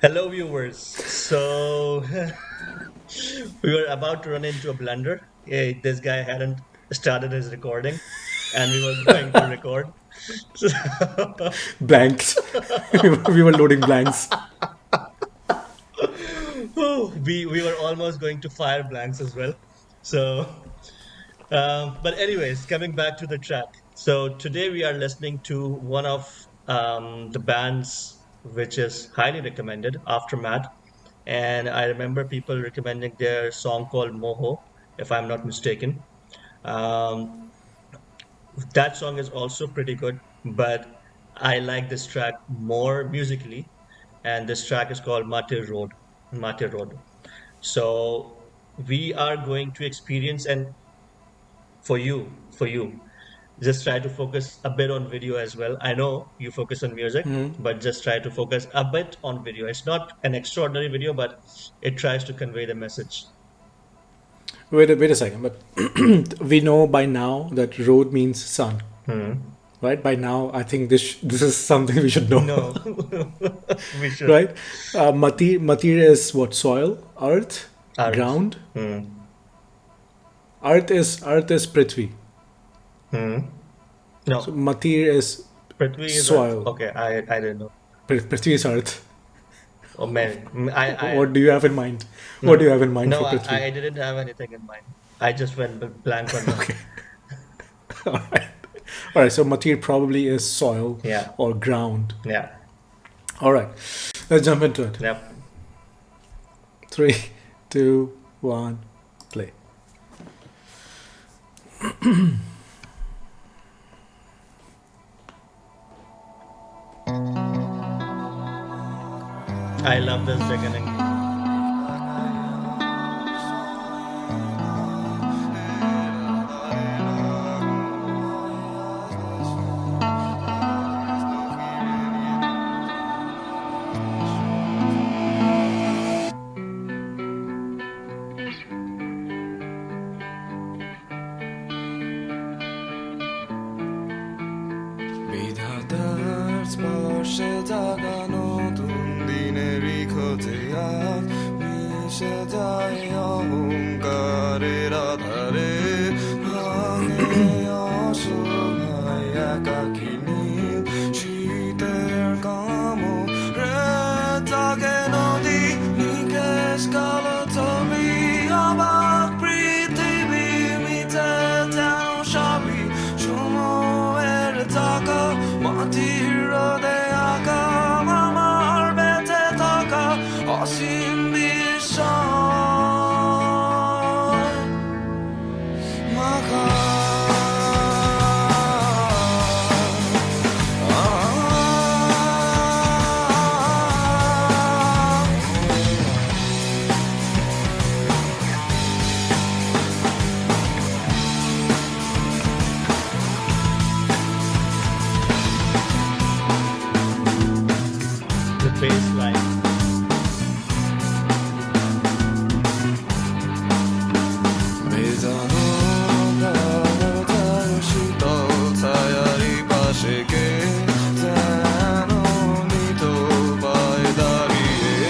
Hello, viewers. So we were about to run into a blunder. This guy hadn't started his recording, and we were going to record. So Blanks. We were loading blanks. we were almost going to fire blanks as well. So, but anyways, coming back to the track. So today we are listening to one of the bands which is highly recommended, Aftermath. And I remember people recommending their song called Moho, if I'm not mistaken. Um, that song is also pretty good, but I like this track more musically, and this track is called MATIR Road. MATIR Road. So we are going to experience, and for you, just try to focus a bit on video as well. I know you focus on music, but just try to focus a bit on video. It's not an extraordinary video, but it tries to convey the message. Wait a second. But we know by now that road means sun, Hmm. right? By now, I think this is something we should know, No, we should. right? Matir is what? Soil, earth, Earth. ground. Hmm. Earth is Prithvi. Hmm. So No, Matir is Prithvi is Earth. soil. Okay, I didn't know. Prithvi is earth. Oh man, I What do you have in mind? What do you no, have in mind no, for Prithvi? I didn't have anything in mind. I just went blank on that. All right. All right. So Matir probably is soil Yeah, or ground. yeah, All right. Let's jump into it. yep. Three, two, one, play. I love this beginning. বিধাতার স্পর্শে জাগানো দুদিনেরই খোঁজে আজ মিশে যায় অহংকারের আধারে ভাঙে অসহায় একাকিনী শীতের কামড়ে জাগে নদী নিকেশ কালো ছবি অবাক পৃথিবী মিছে যেন সবই সময়ের চাকা মাটির রোদে আঁকা আমার বেঁচে থাকা অসীম বিস্ময় মাখা The bass line. ভেজানো গাঢ়তার শীতল ছায়ারি পাশে কে যেন নিত পায় দাঁড়িয়ে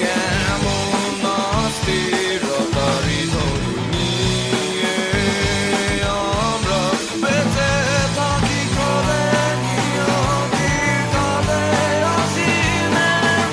কেমন অস্থিরতারি ধরি নিয়ে আমরা বেঁচে থাকি কোলে নিয়তির তলে অসীমের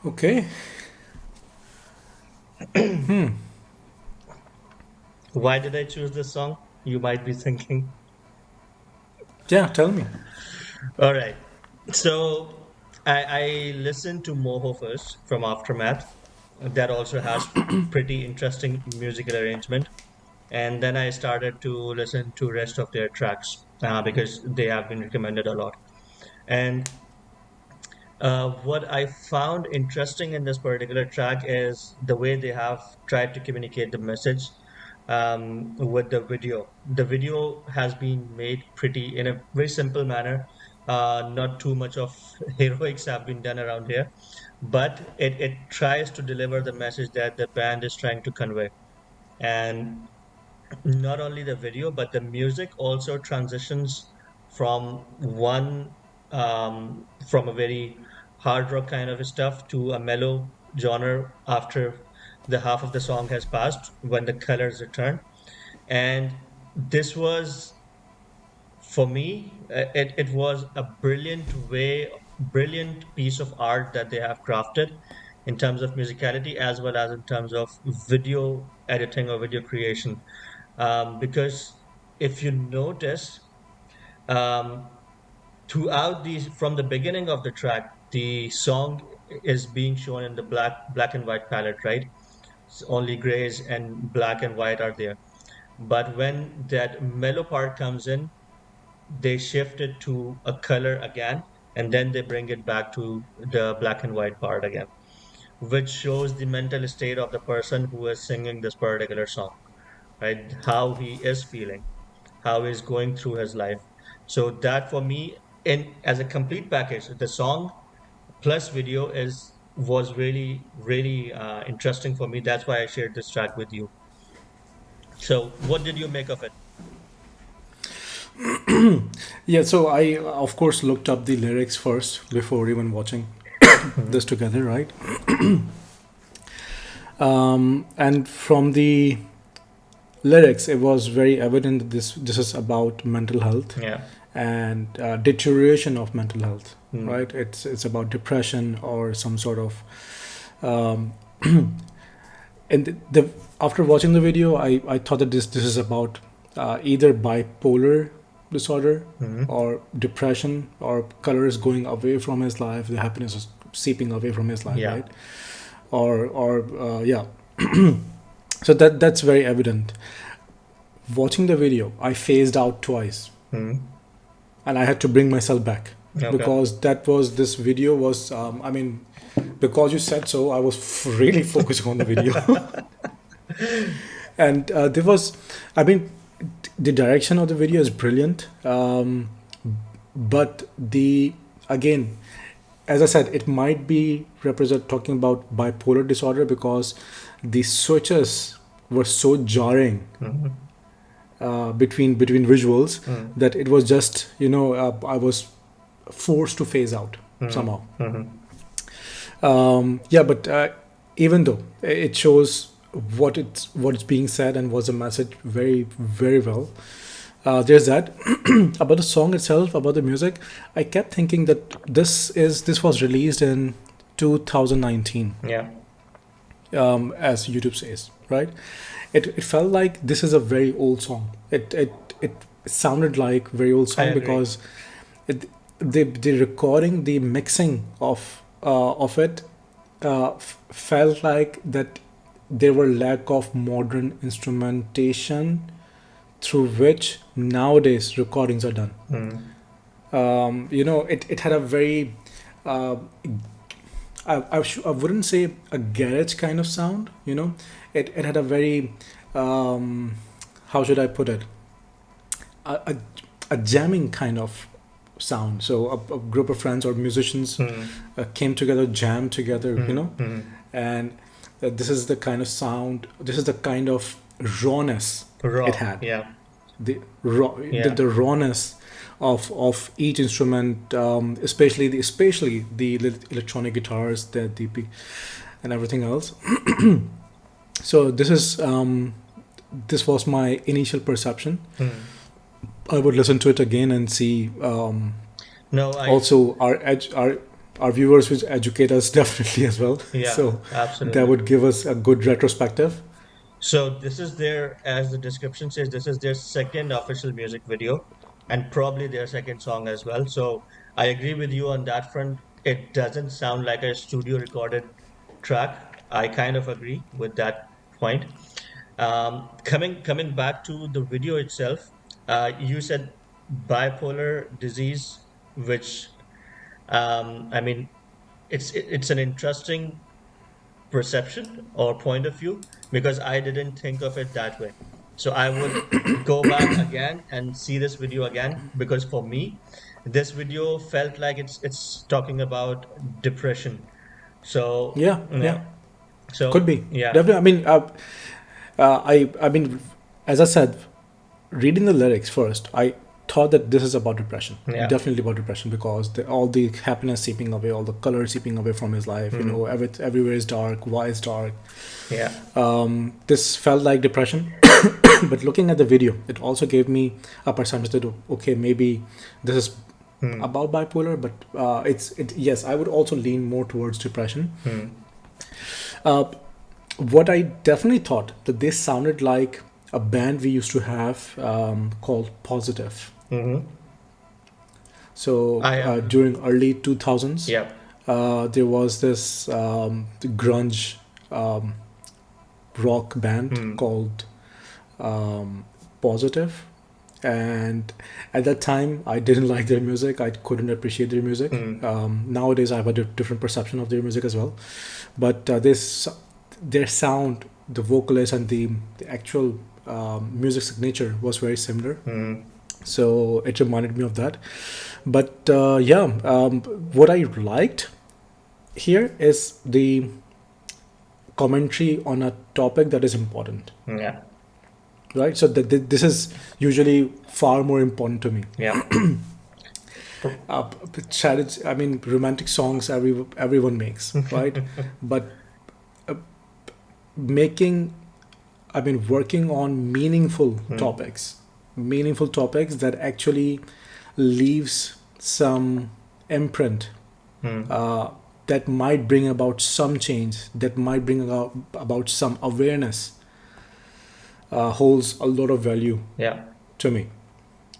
Okay. Why did I choose this song? You might be thinking. Yeah, tell me. All right. So I listened to Moho first from Aftermath. That also has pretty interesting musical arrangement. And then I started to listen to rest of their tracks because they have been recommended a lot. And what I found interesting in this particular track is the way they have tried to communicate the message with the video. The video has been made pretty in a very simple manner. Not too much of heroics have been done around here, but it tries to deliver the message that the band is trying to convey. And not only the video, but the music also transitions from from a very hard rock kind of stuff to a mellow genre after the half of the song has passed when the colors return. And this was, for me, it was a brilliant piece of art that they have crafted in terms of musicality as well as in terms of video editing or video creation. Because if you notice, um, throughout from the beginning of the track, the song is being shown in the black and white palette, right? So only grays and black and white are there. But when that mellow part comes in, they shift it to a color again, and then they bring it back to the black and white part again, which shows the mental state of the person who is singing this particular song, right? How he is feeling, how he's going through his life. So that for me, in as a complete package, the song plus video is was really interesting for me. That's why I shared this track with you. So what did you make of it? Yeah, so I, of course, looked up the lyrics first before even watching Mhm. this together, right? And from the lyrics, it was very evident that this is about mental health Yeah. and deterioration of mental health, Mm. right? It's about depression or some sort of. Um, and after watching the video, I thought that this is about either bipolar disorder Mhm. or depression, or color is going away from his life, the happiness is seeping away from his life, Yeah. right? Or yeah. So that's very evident. Watching the video, I phased out twice, Mhm. and I had to bring myself back Okay. because this video was, I mean, because you said so, I was really focusing on the video. And there was, I mean, the direction of the video is brilliant, but the again, as I said, it might be represent talking about bipolar disorder because the switches were so jarring Mhm. between visuals Mhm. that it was just, I was forced to phase out Mhm. somehow. Mhm. Yeah, but even though it shows what's being said and what's the message very very well. There's that. About the song itself, about the music, I kept thinking that this was released in 2019, Yeah. as YouTube says, right? It felt like this is a very old song. It sounded like very old I song agree. because the recording, the mixing of it felt like that there were lack of modern instrumentation through which nowadays recordings are done. Mhm. It had a very uh, I wouldn't say a garage kind of sound. It had a very how should I put it, a, a, a jamming kind of sound. So a group of friends or musicians Mhm. came together, jammed together, Mhm. Mhm. and this is the kind of sound, this is the kind of rawness it Raw. had. Yeah. The Yeah. the rawness of each instrument, especially the electronic guitars, and everything else. So this was my initial perception. Mhm. I would listen to it again and see. No, I Also, our edge, our our viewers will educate us definitely as well. Yeah, So that absolutely. would give us a good retrospective. So this is their, as the description says, this is their second official music video and probably their second song as well. So I agree with you on that front. It doesn't sound like a studio recorded track. I kind of agree with that point. Coming back to the video itself, you said bipolar disease, which I mean, it's an interesting perception or point of view because I didn't think of it that way. So I would go back again and see this video again because for me, this video felt like it's talking about depression. So Yeah, yeah, yeah, could so be yeah, definitely. I mean, I mean, as I said, reading the lyrics first, I thought that this is about depression, yeah, definitely about depression, because all the happiness seeping away, all the color seeping away from his life. You know, mm, everywhere is dark. Why is dark? yeah, This felt like depression, but looking at the video, it also gave me a perception that okay, maybe this is mm, about bipolar, but yes, I would also lean more towards depression. mm, Uh, what I definitely thought that this sounded like a band we used to have called Positive. mm-hmm. So I am, during early 2000s, yeah, there was this grunge um, rock band mm, called Positive. And at that time, I didn't like their music. I couldn't appreciate their music. mm, Nowadays, I have a different perception of their music as well. But their sound, the vocalist, and the actual music signature was very similar. mm, So it reminded me of that. But yeah, what I liked here is the commentary on a topic that is important, yeah, right? So this is usually far more important to me. yeah, I mean, romantic songs everyone makes, right? But uh, making, I mean, working on mm, meaningful topics that actually leaves some imprint, mm, uh, that might bring about some change, that might bring about some awareness, holds a lot of value yeah, to me.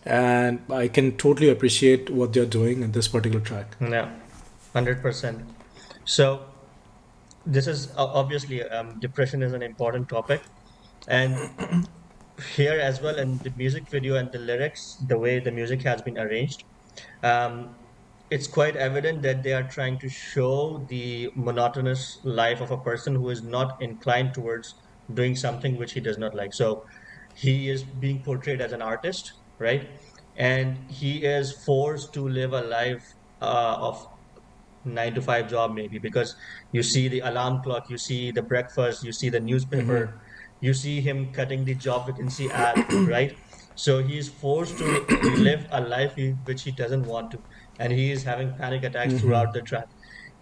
And I can totally appreciate what they're doing in this particular track. yeah, 100%. So this is obviously depression is an important topic, and here as well in the music video and the lyrics, the way the music has been arranged, um, it's quite evident that they are trying to show the monotonous life of a person who is not inclined towards doing something which he does not like. So he is being portrayed as an artist, right? And he is forced to live a life of 9 to 5 job maybe because you see the alarm clock, you see the breakfast, you see the newspaper, you see him cutting the job vacancy ad, right? So he is forced to live a life which he doesn't want to, and he is having panic attacks throughout the track.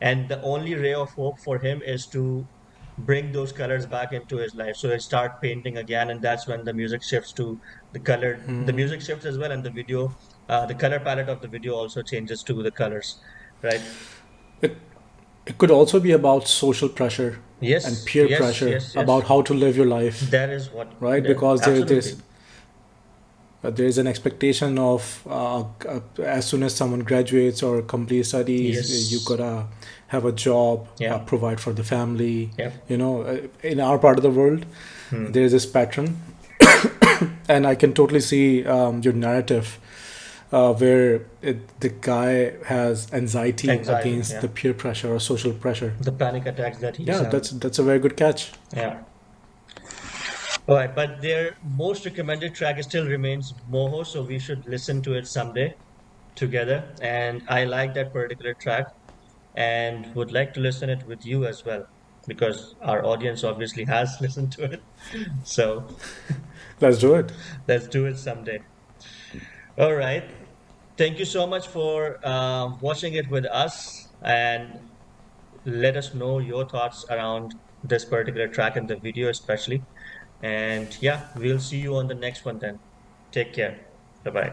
And the only ray of hope for him is to bring those colors back into his life. So he start painting again, and that's when the music shifts to the color. The music shifts as well, and the video, the color palette of the video also changes to the colors, right? It it could also be about social pressure and Yes, peer yes, pressure yes, yes. about how to live your life, That is what, right? Because absolutely. there's an expectation of as soon as someone graduates or completes studies, you Yes. gotta have a job, Yeah. provide for the family. Yeah. You know, in our part of the world, Hmm. there's this pattern, and I can totally see your narrative, where the guy has anxiety Anxiety. against Yeah. the peer pressure or social pressure. The panic attacks that he's Yeah, having. that's a very good catch. Yeah. All right, but their most recommended track still remains Moho, so we should listen to it someday together. And I like that particular track and would like to listen it with you as well because our audience obviously has listened to it. So Let's do it. let's do it someday. All right. Thank you so much for watching it with us and let us know your thoughts around this particular track and the video, especially. And yeah, we'll see you on the next one then. Take care. Bye bye.